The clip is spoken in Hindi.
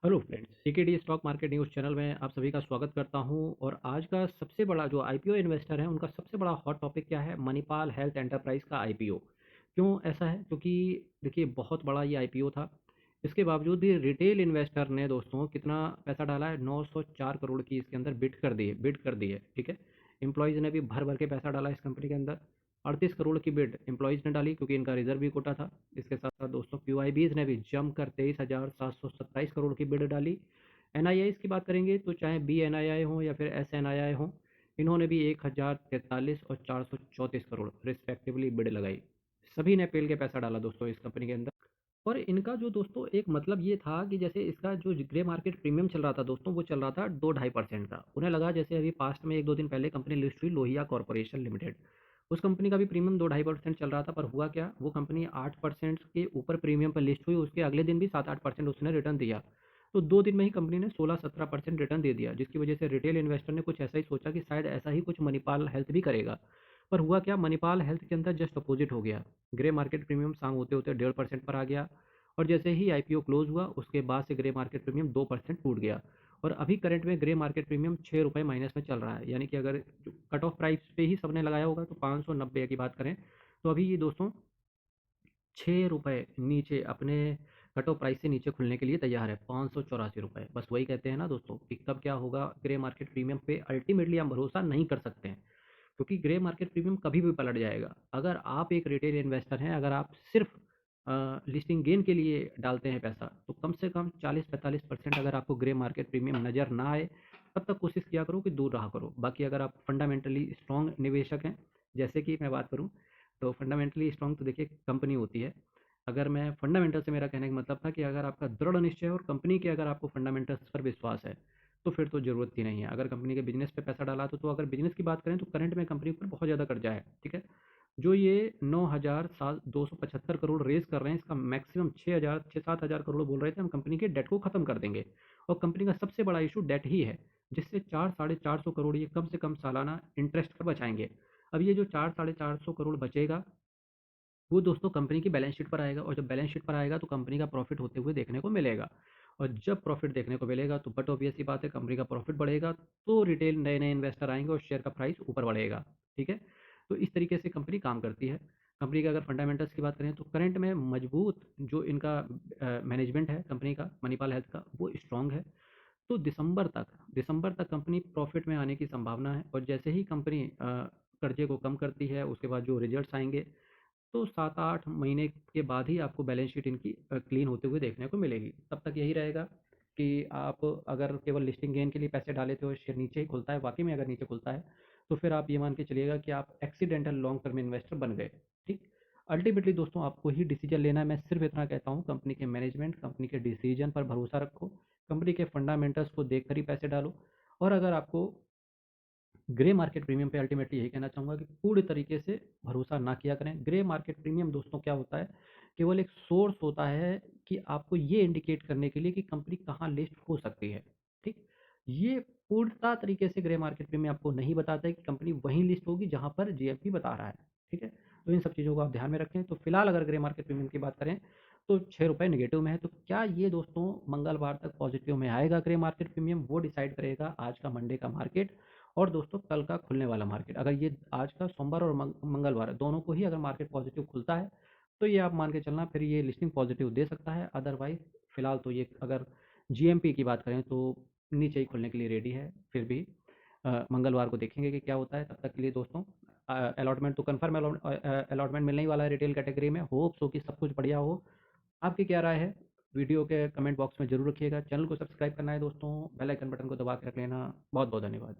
Hello friends, CKD stock market news channel में आप सभी का स्वागत करता हूं। और आज का सबसे बड़ा जो आईपीओ इन्वेस्टर है उनका सबसे बड़ा हॉट टॉपिक क्या है? मणिपाल हेल्थ एंटरप्राइज का आईपीओ। क्यों ऐसा है? क्योंकि देखिए, बहुत बड़ा ये आईपीओ था। इसके बावजूद भी रिटेल इन्वेस्टर ने दोस्तों कितना पैसा डाला है? 904 करोड़ की इसके अंदर बिड कर दी है। ठीक है। एम्प्लॉयज़ ने भी भर भर के पैसा डाला इस कंपनी के अंदर। 38 करोड़ की बिड एम्प्लॉयज़ ने डाली क्योंकि इनका रिजर्व भी कोटा था। इसके साथ साथ दोस्तों क्यूआईबीज ने भी जमकर 23,727 करोड़ की बिड डाली। एनआईआईज की बात करेंगे तो चाहे बी एनआईआई हो या फिर एस एनआईआई हो, इन्होंने भी 1,043 और 434 करोड़ रिस्पेक्टिवली बिड लगाई। सभी ने पेल के पैसा डाला दोस्तों इस कंपनी के अंदर। और इनका जो दोस्तों एक मतलब ये था कि जैसे इसका जो ग्रे मार्केट प्रीमियम चल रहा था दोस्तों, वो चल रहा था 2-2.5% का। उन्हें लगा जैसे अभी पास्ट में 1-2 दिन पहले कंपनी लिस्ट हुई, लोहिया कॉर्पोरेशन लिमिटेड। उस कंपनी का भी प्रीमियम 2-2.5% चल रहा था, पर हुआ क्या, वो कंपनी 8% के ऊपर प्रीमियम पर लिस्ट हुई, उसके अगले दिन भी 7-8% उसने रिटर्न दिया। तो 2 दिन में ही कंपनी ने 16-17% रिटर्न दे दिया, जिसकी वजह से रिटेल इन्वेस्टर ने कुछ ऐसा ही सोचा कि शायद ऐसा ही कुछ मणिपाल हेल्थ भी करेगा। पर हुआ क्या, मणिपाल हेल्थ के अंदर जस्ट अपोजिट हो गया। ग्रे मार्केट प्रीमियम शाम होते होते 1.5% पर आ गया। और जैसे ही आईपीओ क्लोज हुआ उसके बाद से ग्रे मार्केट प्रीमियम 2% टूट गया। और अभी करंट में ग्रे मार्केट प्रीमियम 6 रुपये माइनस में चल रहा है। यानी कि अगर कट ऑफ प्राइस पे ही सबने लगाया होगा तो 590 की बात करें तो अभी ये दोस्तों 6 रुपये नीचे अपने कट ऑफ प्राइस से नीचे खुलने के लिए तैयार है। 584 रुपये। बस वही कहते हैं ना दोस्तों कि कब क्या होगा ग्रे मार्केट प्रीमियम पे अल्टीमेटली हम भरोसा नहीं कर सकते हैं, क्योंकि ग्रे मार्केट प्रीमियम कभी भी पलट जाएगा। अगर आप एक रिटेल इन्वेस्टर हैं, अगर आप सिर्फ लिस्टिंग गेन के लिए डालते हैं पैसा, तो कम से कम 40-45% अगर आपको ग्रे मार्केट प्रीमियम नज़र ना आए, तब तक कोशिश किया करो कि दूर रहा करो। बाकी अगर आप फंडामेंटली स्ट्रॉन्ग निवेशक हैं, जैसे कि मैं बात करूं, तो फंडामेंटली स्ट्रॉन्ग तो देखिए कंपनी होती है। अगर मैं फंडामेंटल से मेरा कहने का मतलब था कि अगर आपका दृढ़ निश्चय है और कंपनी के अगर आपको फंडामेंटल्स पर विश्वास है, तो फिर तो ज़रूरत ही नहीं है। अगर कंपनी के बिजनेस पे पैसा डाला तो अगर बिजनेस की बात करें तो करंट में कंपनी पर बहुत ज़्यादा कर्जा है। ठीक है। जो ये 9,275 करोड़ रेज कर रहे हैं, इसका मैक्सिमम 6,000 6-7,000 करोड़ बोल रहे थे हम कंपनी के डेट को खत्म कर देंगे। और कंपनी का सबसे बड़ा इशू डेट ही है, जिससे 400-450 करोड़ ये कम से कम सालाना इंटरेस्ट पर बचाएंगे। अब ये जो 400-450 करोड़ बचेगा, वो दोस्तों कंपनी की बैलेंस शीट पर आएगा। और जब बैलेंस शीट पर आएगा तो कंपनी का प्रॉफिट होते हुए देखने को मिलेगा। और जब प्रॉफिट देखने को मिलेगा तो बट ऑब्वियस सी बात है, कंपनी का प्रॉफिट बढ़ेगा तो रिटेल नए नए इन्वेस्टर आएंगे और शेयर का प्राइस ऊपर बढ़ेगा। ठीक है। तो इस तरीके से कंपनी काम करती है। कंपनी के अगर फंडामेंटल्स की बात करें तो करंट में मजबूत जो इनका मैनेजमेंट है कंपनी का, मणिपाल हेल्थ का, वो स्ट्रांग है। तो दिसंबर तक कंपनी प्रॉफिट में आने की संभावना है। और जैसे ही कंपनी कर्जे को कम करती है, उसके बाद जो रिजल्ट्स आएंगे, तो 7-8 महीने के बाद ही आपको बैलेंस शीट इनकी क्लीन होते हुए देखने को मिलेगी। तब तक यही रहेगा कि आप अगर केवल लिस्टिंग गेन के लिए पैसे डाले थे और शेयर नीचे ही खुलता है, वाकई में अगर नीचे खुलता है, तो फिर आप ये मान के चलिएगा कि आप एक्सीडेंटल लॉन्ग टर्म इन्वेस्टर बन गए। ठीक। अल्टीमेटली दोस्तों आपको ही डिसीजन लेना है। मैं सिर्फ इतना कहता हूँ, कंपनी के मैनेजमेंट, कंपनी के डिसीजन पर भरोसा रखो। कंपनी के फंडामेंटल्स को देख कर ही पैसे डालो। और अगर आपको ग्रे मार्केट प्रीमियम पे अल्टीमेटली यही कहना चाहूँगा कि पूरी तरीके से भरोसा ना किया करें। ग्रे मार्केट प्रीमियम दोस्तों क्या होता है? केवल एक सोर्स होता है कि आपको ये इंडिकेट करने के लिए कि कंपनी कहाँ लिस्ट हो सकती है। ठीक। ये पूर्णतः तरीके से ग्रे मार्केट प्रीमियम आपको नहीं बताता है कि कंपनी वहीं लिस्ट होगी जहाँ पर जीएफपी बता रहा है। ठीक है। तो इन सब चीज़ों को आप ध्यान में रखें। तो फिलहाल अगर ग्रे मार्केट प्रीमियम की बात करें तो 6 रुपये निगेटिव में है। तो क्या ये दोस्तों मंगलवार तक पॉजिटिव में आएगा ग्रे मार्केट प्रीमियम? वो डिसाइड करेगा आज का मंडे का मार्केट और दोस्तों कल का खुलने वाला मार्केट। अगर ये आज का सोमवार और मंगलवार दोनों को ही अगर मार्केट पॉजिटिव खुलता है, तो ये आप मान के चलना फिर ये लिस्टिंग पॉजिटिव दे सकता है। अदरवाइज फिलहाल तो ये अगर जीएमपी की बात करें तो नीचे ही खुलने के लिए रेडी है। फिर भी मंगलवार को देखेंगे कि क्या होता है। तब तक के लिए दोस्तों अलॉटमेंट तो कन्फर्म अलॉटमेंट मिलने ही वाला है रिटेल कैटेगरी में। होप सो कि सब कुछ बढ़िया हो। आपकी क्या राय है? वीडियो के कमेंट बॉक्स में जरूर रखिएगा। चैनल को सब्सक्राइब करना है दोस्तों, बेल आइकन बटन को दबा के रख लेना। बहुत बहुत धन्यवाद।